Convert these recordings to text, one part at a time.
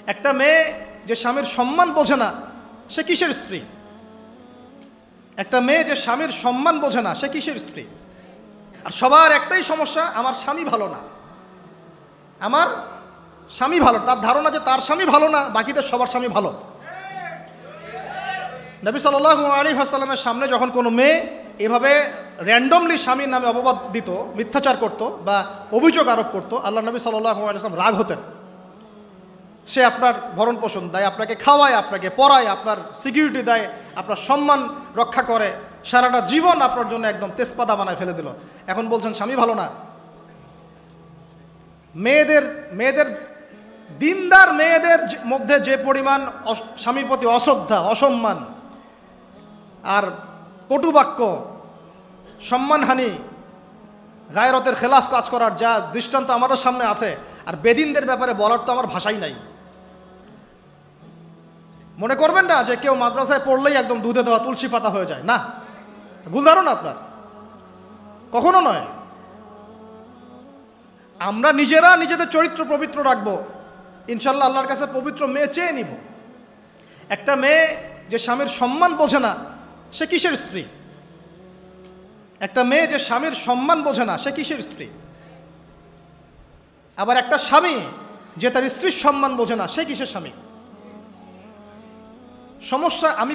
একটা মেয়ে যে স্বামীর সম্মান বোঝে না সে কিসের স্ত্রী? একটা মেয়ে যে স্বামীর সম্মান বোঝে না সে কিসের স্ত্রী? আর সবার একটাই সমস্যা, আমার স্বামী ভালো না, আমার স্বামী ভালো। তার ধারণা যে তার স্বামী ভালো না, বাকিদের সবার স্বামী ভালো। নবী সাল্লাল্লাহু আলাইহি ওয়াসাল্লামের সামনে যখন কোনো মেয়ে এভাবে র্যান্ডমলি স্বামীর নামে অপবাদ দিত, মিথ্যাচার করত বা অভিযোগ আরোপ করত, আল্লাহ নবী সাল্লাল্লাহু আলাইহি ওয়াসাল্লাম রাগ হতেন। সে আপনার ভরণ পোষণ দেয়, আপনাকে খাওয়ায়, আপনাকে পড়ায়, আপনার সিকিউরিটি দেয়, আপনার সম্মান রক্ষা করে, সারাটা জীবন আপনার জন্য একদম তেজপাতা বানায় ফেলে দিল, এখন বলছেন স্বামী ভালো না। মেয়েদের দিনদার মেয়েদের মধ্যে যে পরিমাণ স্বামীর প্রতি অশ্রদ্ধা, অসম্মান আর কটুবাক্য, সম্মানহানি, গায়রতের খেলাফ কাজ করার যা দৃষ্টান্ত আমাদের সামনে আছে, আর বেদিনদের ব্যাপারে বলার তো আমার ভাষাই নাই। মনে করবেন না যে কেউ মাদ্রাসায় পড়লেই একদম দুধে দেওয়া তুলসী পাতা হয়ে যায়, না, ভুল ধারণা আপনার, কখনো নয়। আমরা নিজেরা নিজেদের চরিত্র পবিত্র রাখবো, ইনশাল্লাহ আল্লাহর কাছে পবিত্র মেয়ে চেয়ে নিব। একটা মেয়ে যে স্বামীর সম্মান বোঝে না সে কিসের স্ত্রী? একটা মেয়ে যে স্বামীর সম্মান বোঝে না সে কিসের স্ত্রী? আবার একটা স্বামী যে তার স্ত্রীর সম্মান বোঝে না সে কিসের স্বামী? সমস্যা, আমি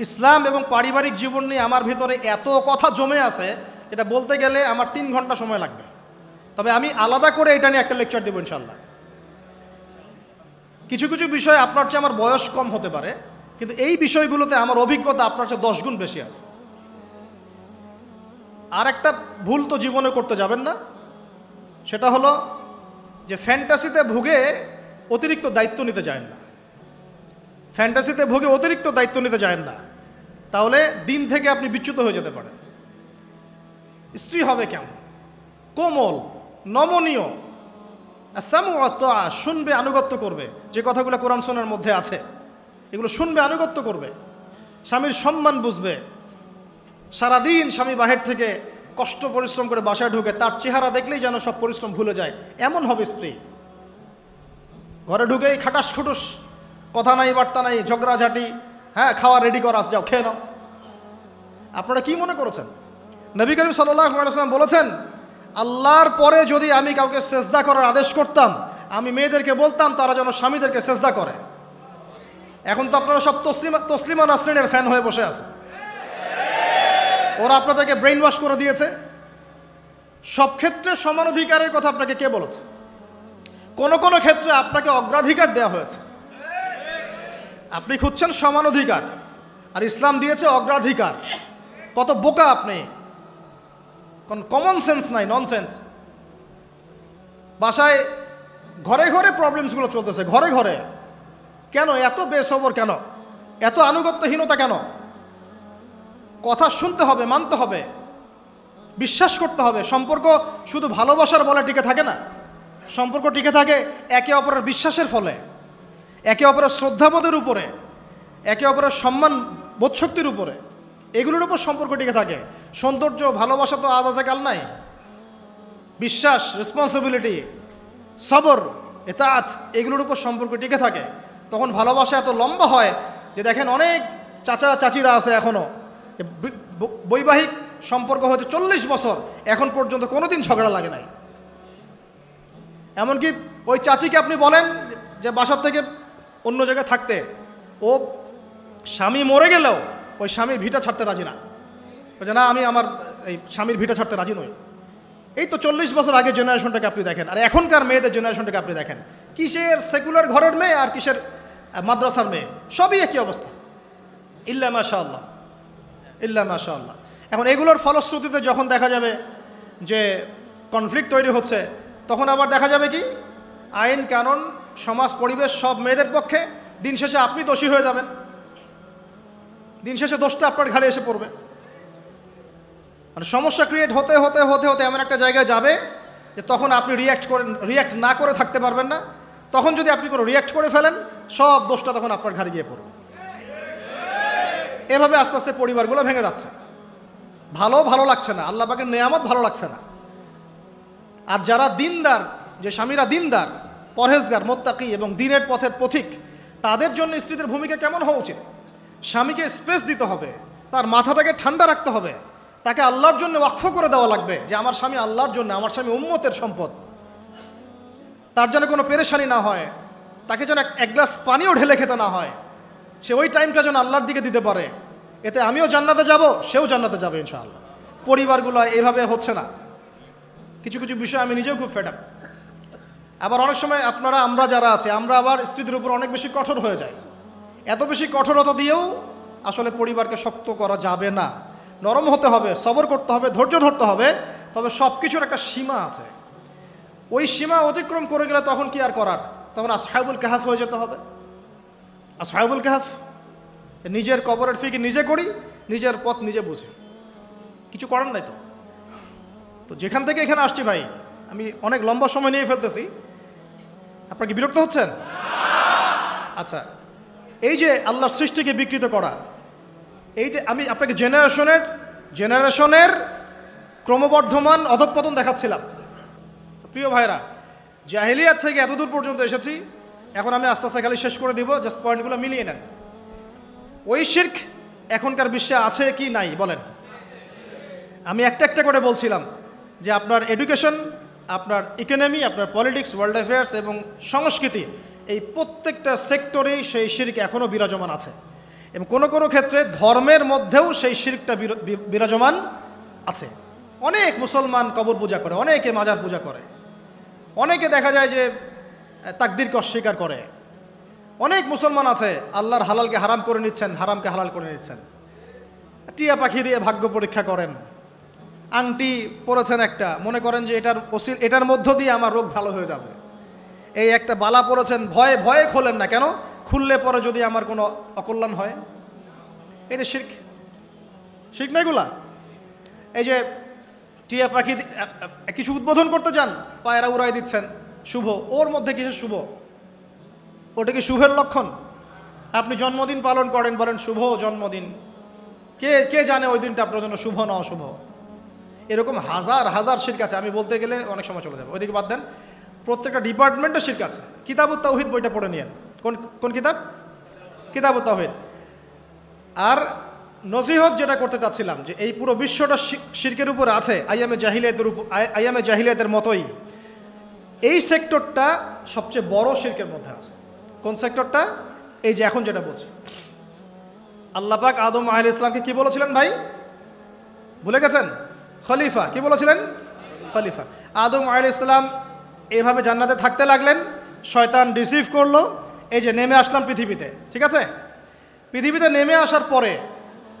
ইসলাম এবং পারিবারিক জীবন নিয়ে আমার ভিতরে এত কথা জমে আছে, এটা বলতে গেলে আমার 3 ঘন্টা সময় লাগবে। তবে আমি আলাদা করে এটা নিয়ে একটা লেকচার দেবো ইনশাল্লাহ। কিছু কিছু বিষয় আপনার চেয়ে আমার বয়স কম হতে পারে, কিন্তু এই বিষয়গুলোতে আমার অভিজ্ঞতা আপনার চেয়ে 10 গুণ বেশি আছে। আর একটা ভুল তো জীবনে করতে যাবেন না, সেটা হলো যে ফ্যান্টাসিতে ভুগে অতিরিক্ত দায়িত্ব নিতে যায় না। ফ্যান্টাসিতে ভুগে অতিরিক্ত দায়িত্ব নিতে যায় না, তাহলে দিন থেকে আপনি বিচ্যুত হয়ে যেতে পারেন। স্ত্রী হবে কেমন? কোমল, নমনীয়, শুনবে, আনুগত্য করবে, যে কথাগুলো কোরআন সুন্নাহর মধ্যে আছে এগুলো শুনবে, আনুগত্য করবে, স্বামীর সম্মান বুঝবে। সারাদিন স্বামী বাহির থেকে কষ্ট পরিশ্রম করে বাসায় ঢুকে, তার চেহারা দেখলেই যেন সব পরিশ্রম ভুলে যায়, এমন হবে স্ত্রী। ঘরে ঢুকেই খাটাস খুটুস, কথা নাই বার্তা নাই, ঝগড়াঝাটি, হ্যাঁ খাওয়া রেডি করা, যাও খেয়ে নাও। আপনারা কি মনে করেছেন? নবী করিম সাল্লাল্লাহু আলাইহি ওয়াসাল্লাম বলেছেন, আল্লাহর পরে যদি আমি কাউকে সেজদা করার আদেশ করতাম, আমি মেয়েদেরকে বলতাম তারা যেন স্বামীদেরকে সেজদা করে। এখন তো আপনারা সব তসলিমা নাসরিনের ফ্যান হয়ে বসে আছে, ওরা আপনাদেরকে ব্রেইন ওয়াশ করে দিয়েছে। সব ক্ষেত্রে সমান অধিকারের কথা আপনাকে কে বলেছে? কোন কোন ক্ষেত্রে আপনাকে অগ্রাধিকার দেওয়া হয়েছে। আপনি খুঁজছেন সমান অধিকার, আর ইসলাম দিয়েছে অগ্রাধিকার। কত বোকা আপনি, কোন কমন সেন্স নাই, ননসেন্স। বাসায় ঘরে ঘরে প্রবলেমসগুলো চলতেছে, ঘরে ঘরে। কেন এত বেসবর? কেন এত আনুগত্যহীনতা? কেন? কথা শুনতে হবে, মানতে হবে, বিশ্বাস করতে হবে। সম্পর্ক শুধু ভালোবাসার বলে টিকে থাকে না, সম্পর্ক টিকে থাকে একে অপরের বিশ্বাসের ফলে, একে অপরের শ্রদ্ধাবোধের উপরে, একে অপরের সম্মান বোধশক্তির উপরে, এগুলোর উপর সম্পর্ক টিকে থাকে। সৌন্দর্য, ভালোবাসা তো আজ আছে কাল নাই। বিশ্বাস, রেসপন্সিবিলিটি, সবর, ইতাআত, এগুলোর উপর সম্পর্ক টিকে থাকে। তখন ভালোবাসা এত লম্বা হয় যে দেখেন অনেক চাচা চাচিরা আছে এখনো, বৈবাহিক সম্পর্ক হচ্ছে 40 বছর, এখন পর্যন্ত কোনোদিন ঝগড়া লাগে নাই। এমনকি ওই চাচিকে আপনি বলেন যে বাসার থেকে অন্য জায়গায় থাকতে, ও স্বামী মরে গেলেও ওই স্বামীর ভিটা ছাড়তে রাজি না, বলছে না আমি আমার এই স্বামীর ভিটা ছাড়তে রাজি নই। এই তো 40 বছর আগের জেনারেশনটাকে আপনি দেখেন, আর এখনকার মেয়েদের জেনারেশনটাকে আপনি দেখেন, কিসের সেকুলার ঘরের মেয়ে আর কিসের মাদ্রাসার মেয়ে, সবই একই অবস্থা। ইল্লা মাশাআল্লাহ, ইল্লা মাশাআল্লাহ। এখন এগুলোর ফলশ্রুতিতে যখন দেখা যাবে যে কনফ্লিক্ট তৈরি হচ্ছে, তখন আবার দেখা যাবে কি আইন কানুন সমাজ পরিবেশ সব মেয়েদের পক্ষে, দিন শেষে আপনি দোষী হয়ে যাবেন, দিন শেষে দোষটা আপনার ঘাড়ে এসে পড়বে। মানে সমস্যা ক্রিয়েট হতে হতে হতে হতে এমন একটা জায়গায় যাবে যে তখন আপনি রিয়্যাক্ট না করে থাকতে পারবেন না। তখন যদি আপনি কোনো রিয়্যাক্ট করে ফেলেন, সব দোষটা তখন আপনার ঘাড়ে গিয়ে পড়বে। এভাবে আস্তে আস্তে পরিবারগুলো ভেঙে যাচ্ছে। ভালো লাগছে না, আল্লাহ পাকের নেয়ামত ভালো লাগছে না। আর যারা দিনদার, যে স্বামীরা দিনদার, পরহেজগার, মোত্তাকি এবং দ্বীনের পথের পথিক, তাদের জন্য স্ত্রীদের ভূমিকা কেমন হওয়া উচিত? স্বামীকে স্পেস দিতে হবে, তার মাথাটাকে ঠান্ডা রাখতে হবে, তাকে আল্লাহর জন্য ওয়াকফ করে দেওয়া লাগবে যে আমার স্বামী আল্লাহর জন্য, আমার স্বামী উম্মতের সম্পদ, তার যেন কোনো পেরেশানি না হয়, তাকে যেন এক গ্লাস পানিও ঢেলে খেতে না হয়, সে ওই টাইমটা যেন আল্লাহর দিকে দিতে পারে। এতে আমিও জান্নাতে যাব, সেও জান্নাতে যাবে ইনশাআল্লাহ। পরিবারগুলো এইভাবে হচ্ছে না। কিছু কিছু বিষয় আমি নিজেও খুব ফেড আপ। আবার অনেক সময় আমরা যারা আছে, আমরা আবার স্ত্রীদের উপর অনেক বেশি কঠোর হয়ে যাই। এত বেশি কঠোরতা দিয়েও আসলে পরিবারকে শক্ত করা যাবে না। নরম হতে হবে, সবর করতে হবে, ধৈর্য ধরতে হবে, তবে সব কিছুর একটা সীমা আছে। ওই সীমা অতিক্রম করে গেলে তখন কি আর করার? তখন আসহাবুল কাহাফ হয়ে যেতে হবে। আসহাবুল কাহাফ, নিজের কবরের ফিকির নিজে করি, নিজের পথ নিজে বুঝি, কিছু করার নাই। তো যেখান থেকে এখানে আসছি ভাই, আমি অনেক লম্বা সময় নিয়ে ফেলতেছি, আপনারা কি বিরক্ত হচ্ছেন? আচ্ছা, এই যে আল্লাহর সৃষ্টিকে বিকৃত করা, এই যে আমি আপনাকে জেনারেশনের ক্রমবর্ধমান অধঃপতন দেখাচ্ছিলাম। প্রিয় ভাইরা, জাহেলিয়াত থেকে এতদূর পর্যন্ত এসেছি, এখন আমি আস্তে আস্তে খালি শেষ করে দিব, জাস্ট পয়েন্টগুলো মিলিয়ে নেন। ওই শিরক এখনকার বিশ্বে আছে কি নাই বলেন? আমি একটা একটা করে বলছিলাম যে আপনার এডুকেশন, আপনার ইকোনমি, আপনার পলিটিক্স, ওয়ার্ল্ড অ্যাফেয়ার্স এবং সংস্কৃতি, এই প্রত্যেকটা সেক্টরেই সেই শিরক এখনও বিরাজমান আছে। এবং কোনো কোনো ক্ষেত্রে ধর্মের মধ্যেও সেই শিরকটা বিরাজমান আছে। অনেক মুসলমান কবর পূজা করে, অনেকে মাজার পূজা করে, অনেকে দেখা যায় যে তাকদীরকে অস্বীকার করে। অনেক মুসলমান আছে আল্লাহর হালালকে হারাম করে নিচ্ছেন, হারামকে হালাল করে নিচ্ছেন। টিয়া পাখি দিয়ে ভাগ্য পরীক্ষা করেন, আংটি পরেছেন একটা, মনে করেন যে এটার মধ্য দিয়ে আমার রোগ ভালো হয়ে যাবে। এই একটা বালা পরেছেন, ভয়ে ভয়ে খোলেন না, কেন? খুললে পরে যদি আমার কোনো অকল্যাণ হয়। এটা শিরক, শিরক না এগুলা? এই যে টিয়া পাখি কিছু উদ্বোধন করতে যান, পায়রা উড়াই দিচ্ছেন, শুভ, ওর মধ্যে কিছু শুভ? ওটা কি শুভের লক্ষণ? আপনি জন্মদিন পালন করেন, বলেন শুভ জন্মদিন, কে জানে ওই দিনটা আপনার জন্য শুভ না অশুভ? এরকম হাজার হাজার শিরক আছে, আমি বলতে গেলে অনেক সময় চলে যাবে, ওইদিকে বাদ দেন। প্রত্যেকটা ডিপার্টমেন্টে শিরক আছে। কিতাবুত তাওহীদ বইটা পড়ে নিয়েন। কোন কিতাব? কিতাবুত তাওহীদ। আর নসিহত যেটা করতে চাচ্ছিলাম, যে এই পুরো বিশ্বটা শিরকের উপরে আছে, আইয়ামে জাহিলিয়াতের মতোই। এই সেক্টরটা সবচেয়ে বড় শিরকের মধ্যে আছে। কোন সেক্টরটা? এই যে এখন যেটা বলছি, আল্লাহ পাক আদম আলাইহিস সালামকে কি বলেছিলেন ভাই? ভুলে গেছেন? খলিফা। কি বলেছিলেন? খলিফা। আদম আলাইহিস সালাম এইভাবে জান্নাতে থাকতে লাগলেন, শয়তান রিসিভ করলো, এই যে নেমে আসলাম পৃথিবীতে, ঠিক আছে? পৃথিবীতে নেমে আসার পরে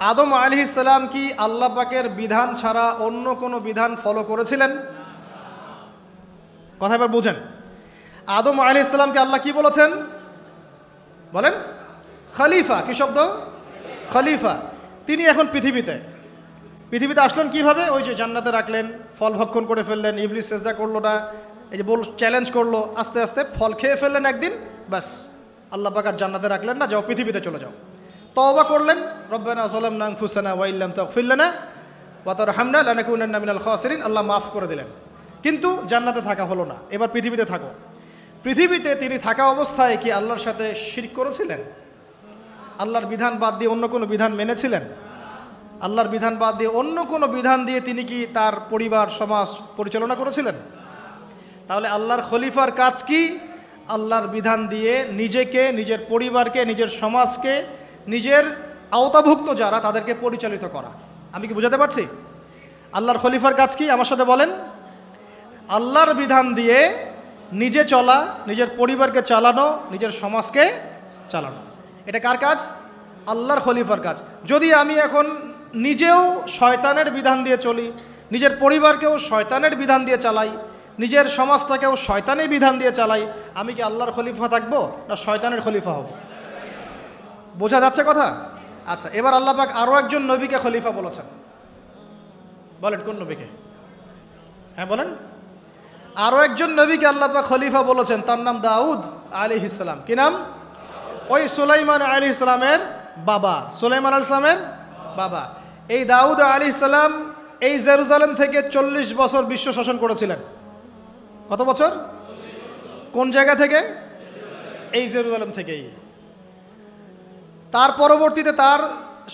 আদম আলাইহিস সালাম কি আল্লাহ পাকের বিধান ছাড়া অন্য কোনো বিধান ফলো করেছিলেন? কথা এবার বুঝেন। আদম আলাইহিস সালামকে আল্লাহ কি বলেছেন বলেন? খলিফা। কি শব্দ? খলিফা। তিনি এখন পৃথিবীতে আসলেন কিভাবে? ওই যে জান্নাতে রাখলেন, ফল ভক্ষণ করে ফেললেন, ইবলিস সেজদা করলো না, এই যে চ্যালেঞ্জ করলো, আস্তে আস্তে ফল খেয়ে ফেললেন একদিন, ব্যাস আল্লাহ পাক আর জান্নাতে রাখলেন না, যাও পৃথিবীতে চলে যাও। তওবা করলেন, রব্বানা যালামনা আনফুসানা ওয়া ইল্লাম তাগফির লানা ওয়া তারহামনা লানাকুনান্না মিনাল খাসিরিন, আল্লাহ মাফ করে দিলেন। কিন্তু জান্নাতে থাকা হলো না, এবার পৃথিবীতে থাকো। পৃথিবীতে তিনি থাকা অবস্থায় কি আল্লাহর সাথে শিরক করেছিলেন? আল্লাহর বিধান বাদ দিয়ে অন্য কোনো বিধান মেনেছিলেন? আল্লাহর বিধান বাদ দিয়ে অন্য কোনো বিধান দিয়ে তিনি কি তার পরিবার সমাজ পরিচালনা করেছিলেন? তাহলে আল্লাহর খলিফার কাজ কি? আল্লাহর বিধান দিয়ে নিজেকে, নিজের পরিবারকে, নিজের সমাজকে, নিজের আওতাভুক্ত যারা তাদেরকে পরিচালিত করা। আমি কি বোঝাতে পারছি? আল্লাহর খলিফার কাজ কি? আমার সাথে বলেন। আল্লাহর বিধান দিয়ে নিজে চলা, নিজের পরিবারকে চালানো, নিজের সমাজকে চালানো। এটা কার কাজ? আল্লাহর খলিফার কাজ। যদি আমি এখন নিজেও শয়তানের বিধান দিয়ে চলি, নিজের পরিবারকেও শয়তানের বিধান দিয়ে চালাই, নিজের সমাজটাকেও শয়তানের বিধান দিয়ে চালাই, আমি কি আল্লাহর খলিফা থাকবো না শয়তানের খলিফা হব? বোঝা যাচ্ছে কথা? আচ্ছা, এবার আল্লাহ পাক আরও একজন নবীকে খলিফা বলেছেন। বলেন কোন নবীকে? হ্যাঁ বলেন। আরও একজন নবীকে আল্লাহ পাক খলিফা বলেছেন, তার নাম দাউদ আলাইহিস সালাম। কি নাম? ওই সুলাইমান আলাইহিস সালামের বাবা। সুলাইমান আলাইহিস সালামের বাবা। এই দাউদ আলাইহিস সালাম এই জেরুজালেম থেকে 40 বছর বিশ্ব শাসন করেছিলেন। কত বছর? কোন জায়গা থেকে? এই জেরুজালেম থেকেই। তার পরবর্তীতে তার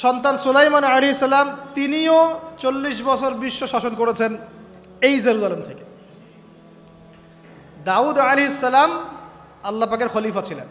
সন্তান সুলাইমান আলাইহিস সালাম তিনিও 40 বছর বিশ্ব শাসন করেছেন এই জেরুজালেম থেকে। দাউদ আলাইহিস সালাম আল্লাহ পাকের খলিফা ছিলেন।